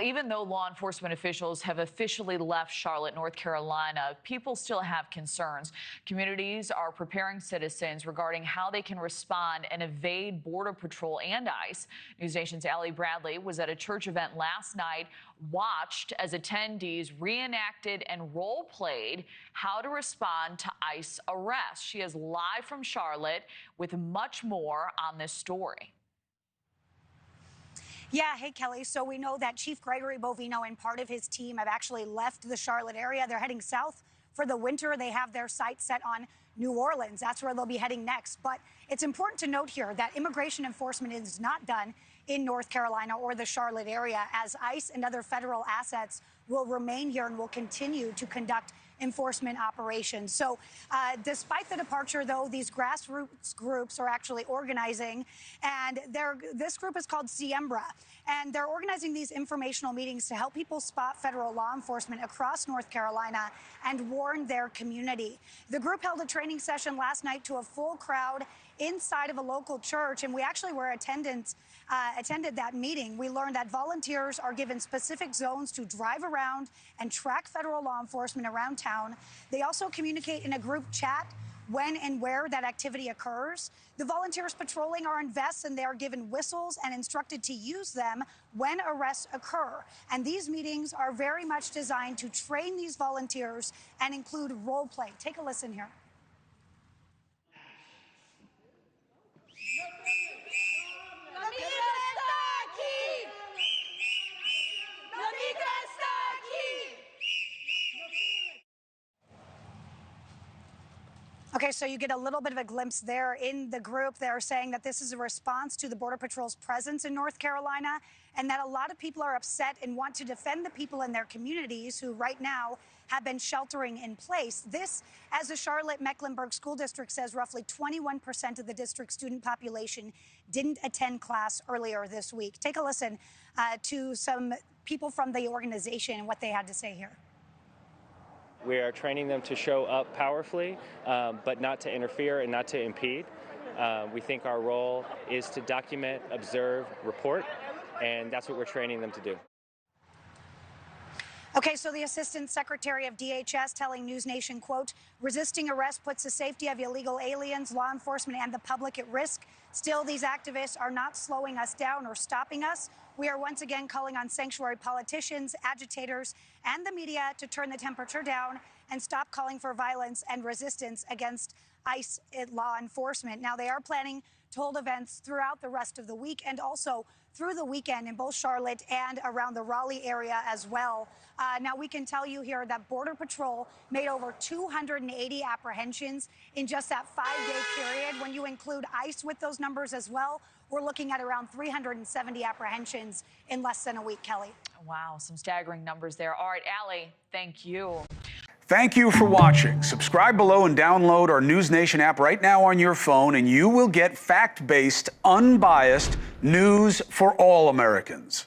even though law enforcement officials have officially left Charlotte, North Carolina, people still have concerns. Communities are preparing citizens regarding how they can respond and evade Border Patrol and ICE. NewsNation's Allie Bradley was at a church event last night, watched as attendees reenacted and role-played how to respond to ICE arrests. She is live from Charlotte with much more on this story. Yeah, hey, Kelly. So we know that Chief Gregory Bovino and part of his team have actually left the Charlotte area. They're heading south for the winter. They have their sights set on New Orleans. That's where they'll be heading next. But it's important to note here that immigration enforcement is not done in North Carolina or the Charlotte area, as ICE and other federal assets will remain here and will continue to conduct enforcement operations. So despite the departure, though, these grassroots groups are actually organizing, and this group is called Siembra, and they're organizing these informational meetings to help people spot federal law enforcement across North Carolina and warn their community. The group held a training session last night to a full crowd inside of a local church, and we actually attended that meeting. We learned that volunteers are given specific zones to drive around and track federal law enforcement around town. They also communicate in a group chat when and where that activity occurs. The volunteers patrolling are in vests, and they are given whistles and instructed to use them when arrests occur. And these meetings are very much designed to train these volunteers and include role play. Take a listen here. Okay, so you get a little bit of a glimpse there in the group. They're saying that this is a response to the Border Patrol's presence in North Carolina, and that a lot of people are upset and want to defend the people in their communities who right now have been sheltering in place. This, as the Charlotte-Mecklenburg School District says, roughly 21% of the district's student population didn't attend class earlier this week. Take a listen to some people from the organization and what they had to say here. We are training them to show up powerfully, but not to interfere and not to impede. We think our role is to document, observe, report, and that's what we're training them to do. Okay, so the Assistant Secretary of DHS telling NewsNation, quote, resisting arrest puts the safety of illegal aliens, law enforcement, and the public at risk. Still, these activists are not slowing us down or stopping us. We are once again calling on sanctuary politicians, agitators, and the media to turn the temperature down and stop calling for violence and resistance against ICE law enforcement. Now, they are planning to hold events throughout the rest of the week and also through the weekend in both Charlotte and around the Raleigh area as well. Now, we can tell you here that Border Patrol made over 280 apprehensions in just that 5-day period. When you include ICE with those numbers as well, we're looking at around 370 apprehensions in less than a week, Kelly. Wow, some staggering numbers there. All right, Allie, thank you. Thank you for watching. Subscribe below and download our NewsNation app right now on your phone, and you will get fact-based, unbiased news for all Americans.